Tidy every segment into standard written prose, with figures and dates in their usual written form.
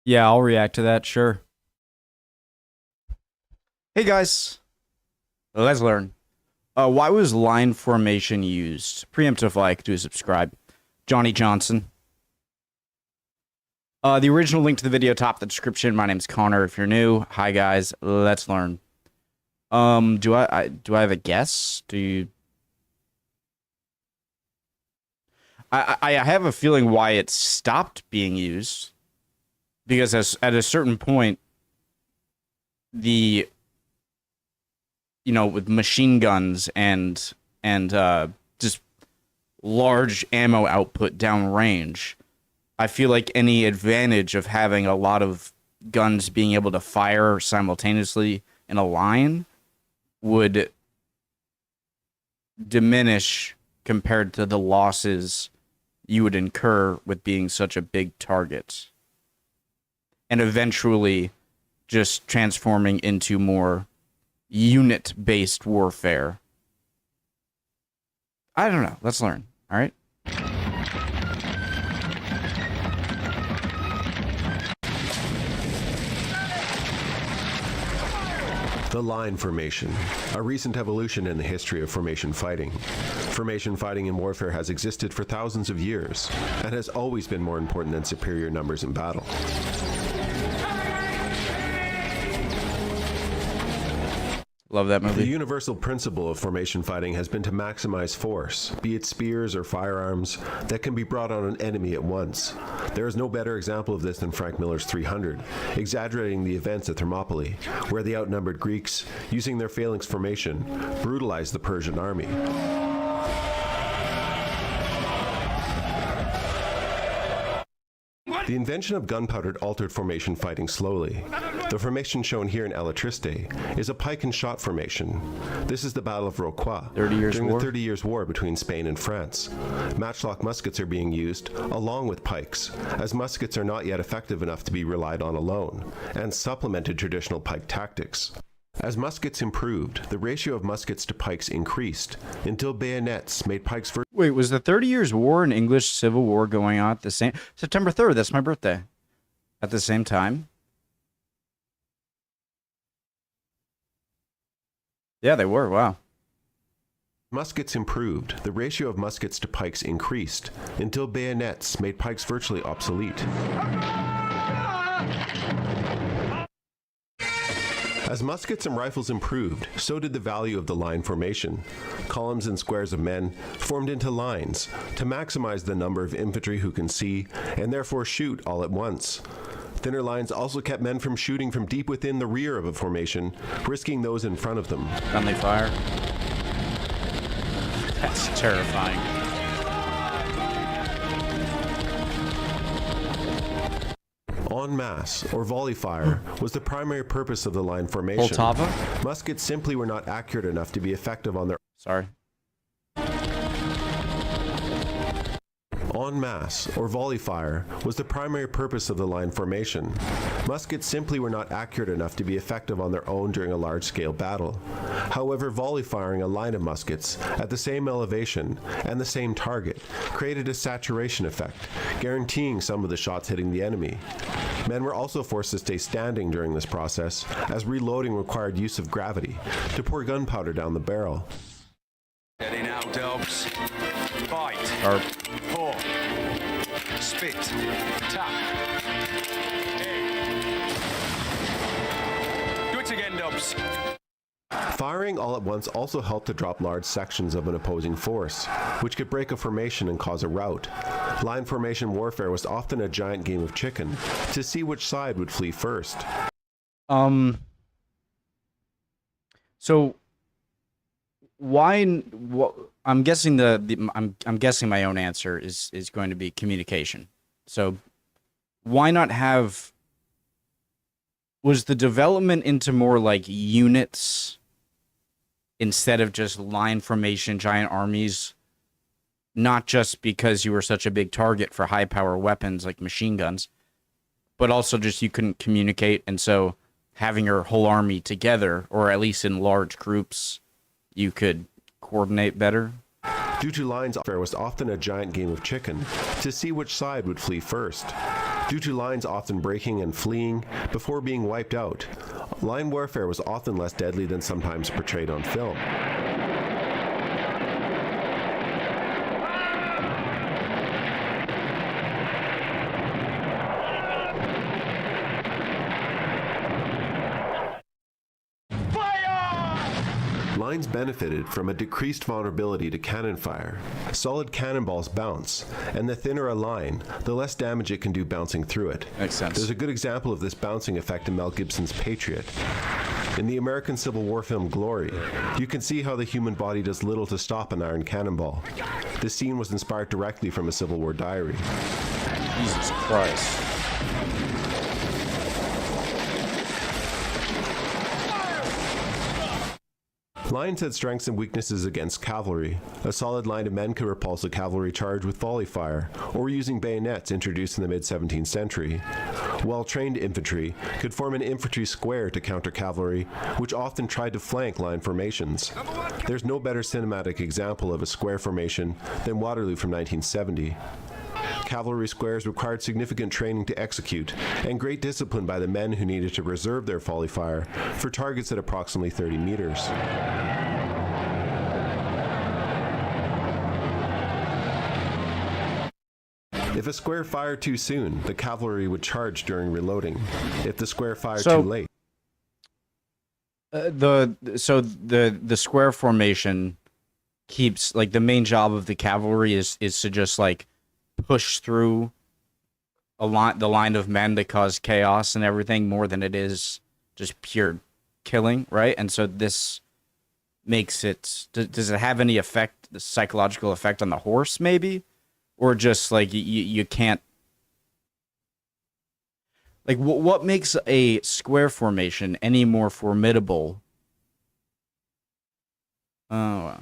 Yeah, I'll react to that, sure. Hey guys, let's learn. Why was line formation used? Preemptive like, do subscribe. Johnny Johnson. The original link to the video, top of the description. My name's Connor. If you're new, hi guys, let's learn. Do I have a guess? Do you? I have a feeling why it stopped being used. Because at a certain point, with machine guns and just large ammo output downrange, I feel like any advantage of having a lot of guns being able to fire simultaneously in a line would diminish compared to the losses you would incur with being such a big target. And eventually just transforming into more unit-based warfare. I don't know. Let's learn. All right? The line formation, a recent evolution in the history of formation fighting. Formation fighting in warfare has existed for thousands of years and has always been more important than superior numbers in battle. Love that movie. The universal principle of formation fighting has been to maximize force, be it spears or firearms, that can be brought on an enemy at once. There is no better example of this than Frank Miller's 300, exaggerating the events at Thermopylae, where the outnumbered Greeks, using their phalanx formation, brutalized the Persian army. The invention of gunpowder altered formation fighting slowly. The formation shown here in Elatriste is a pike and shot formation. This is the Battle of Rocroi, during the 30 Years' War between Spain and France. Matchlock muskets are being used, along with pikes, as muskets are not yet effective enough to be relied on alone, and supplemented traditional pike tactics. As muskets improved, the ratio of muskets to pikes increased, until bayonets made pikes for— Wait, was the 30 Years' War and English Civil War going on at the same— September 3rd, that's my birthday. At the same time? Yeah, they were, wow. Muskets improved, the ratio of muskets to pikes increased, until bayonets made pikes virtually obsolete. As muskets and rifles improved, so did the value of the line formation. Columns and squares of men formed into lines to maximize the number of infantry who can see and therefore shoot all at once. Thinner lines also kept men from shooting from deep within the rear of a formation, risking those in front of them. Friendly fire. That's terrifying. En masse, or volley fire, was the primary purpose of the line formation. Poltava? Muskets simply were not accurate enough to be effective on their— Sorry. En masse, or volley fire, was the primary purpose of the line formation. Muskets simply were not accurate enough to be effective on their own during a large-scale battle. However, volley firing a line of muskets at the same elevation and the same target created a saturation effect, guaranteeing some of the shots hitting the enemy. Men were also forced to stay standing during this process, as reloading required use of gravity to pour gunpowder down the barrel. Ready now, dogs. Bite. Pour. Spit. Tap. Hey. Do it again, Dubs. Firing all at once also helped to drop large sections of an opposing force, which could break a formation and cause a rout. Line formation warfare was often a giant game of chicken, to see which side would flee first. So why? I'm guessing I'm guessing my own answer is going to be communication. So why not have? Was the development into more like units instead of just line formation, giant armies? Not just because you were such a big target for high power weapons like machine guns, but also just you couldn't communicate, and so having your whole army together, or at least in large groups, you could coordinate better. Due to lines, warfare was often a giant game of chicken, to see which side would flee first. due to lines often breaking and fleeing before being wiped out. Line warfare was often less deadly than sometimes portrayed on film. Lines benefited from a decreased vulnerability to cannon fire. Solid cannonballs bounce, and the thinner a line, the less damage it can do bouncing through it. Makes sense. There's a good example of this bouncing effect in Mel Gibson's Patriot. In the American Civil War film Glory, you can see how the human body does little to stop an iron cannonball. This scene was inspired directly from a Civil War diary. Jesus Christ. Lines had strengths and weaknesses against cavalry. A solid line of men could repulse a cavalry charge with volley fire, or using bayonets introduced in the mid-17th century. Well-trained infantry could form an infantry square to counter cavalry, which often tried to flank line formations. There's no better cinematic example of a square formation than Waterloo from 1970. Cavalry squares required significant training to execute, and great discipline by the men who needed to reserve their volley fire for targets at approximately 30 meters. If a square fired too soon, the cavalry would charge during reloading. If the square fired too late... The square formation keeps, like, the main job of the cavalry is to just, like, push through the line of men that cause chaos and everything more than it is just pure killing, right? And so this makes it... Does it have any effect, the psychological effect on the horse, maybe? Or just, like, you can't... Like, what makes a square formation any more formidable? Oh,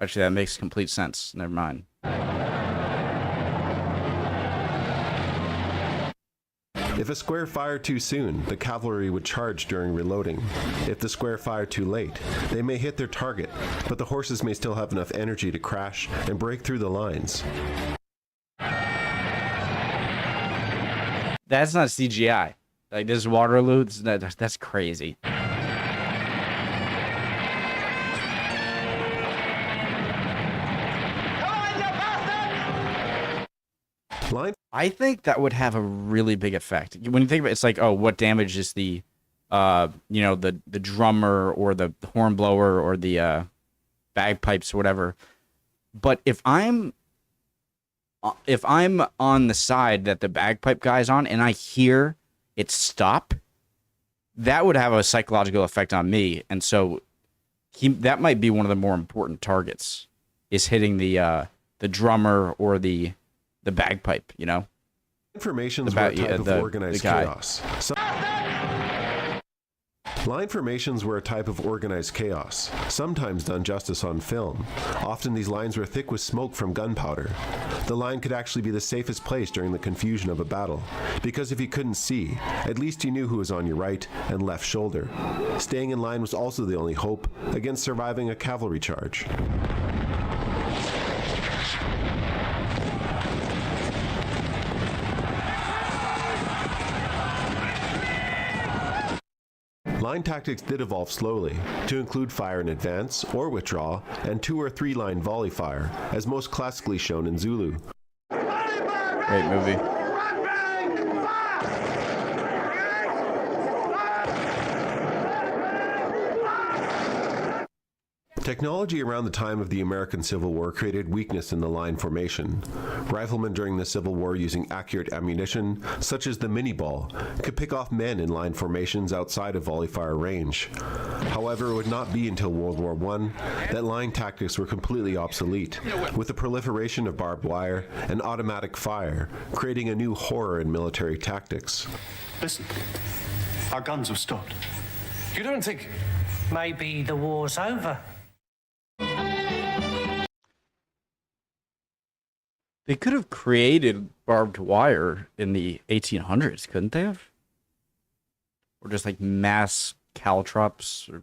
actually, that makes complete sense. Never mind. If a square fired too soon, the cavalry would charge during reloading. If the square fired too late, they may hit their target, but the horses may still have enough energy to crash and break through the lines. That's not CGI. Like, this Waterloo, that's crazy. I think that would have a really big effect. When you think about it, it's like, oh, what damage is the, the drummer or the horn blower or the bagpipes or whatever. But if I'm on the side that the bagpipe guy's on and I hear it stop, that would have a psychological effect on me. And so that might be one of the more important targets, is hitting the drummer or the bagpipe, you know? Formations were a type of organized chaos. Line formations were a type of organized chaos, sometimes done justice on film. Often these lines were thick with smoke from gunpowder. The line could actually be the safest place during the confusion of a battle, because if you couldn't see, at least you knew who was on your right and left shoulder. Staying in line was also the only hope against surviving a cavalry charge. Line tactics did evolve slowly, to include fire in advance or withdraw, and 2 or 3 line volley fire, as most classically shown in Zulu. Great movie. Technology around the time of the American Civil War created weakness in the line formation. Riflemen during the Civil War using accurate ammunition, such as the mini-ball, could pick off men in line formations outside of volley fire range. However, it would not be until World War I that line tactics were completely obsolete, with the proliferation of barbed wire and automatic fire, creating a new horror in military tactics. Listen, our guns have stopped. You don't think... Maybe the war's over. They could have created barbed wire in the 1800s, couldn't they have? Or just like mass caltrops? Or...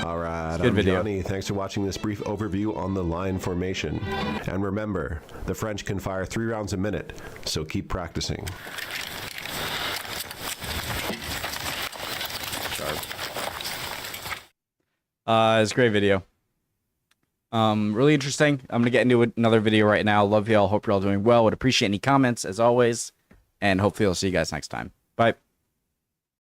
All right, Good I'm video. Johnny. Thanks for watching this brief overview on the line formation. And remember, the French can fire 3 rounds a minute, so keep practicing. It's a great video. Really interesting. I'm gonna get into another video right now. Love y'all. Hope you're all doing well. Would appreciate any comments as always, and hopefully I'll see you guys next time. Bye.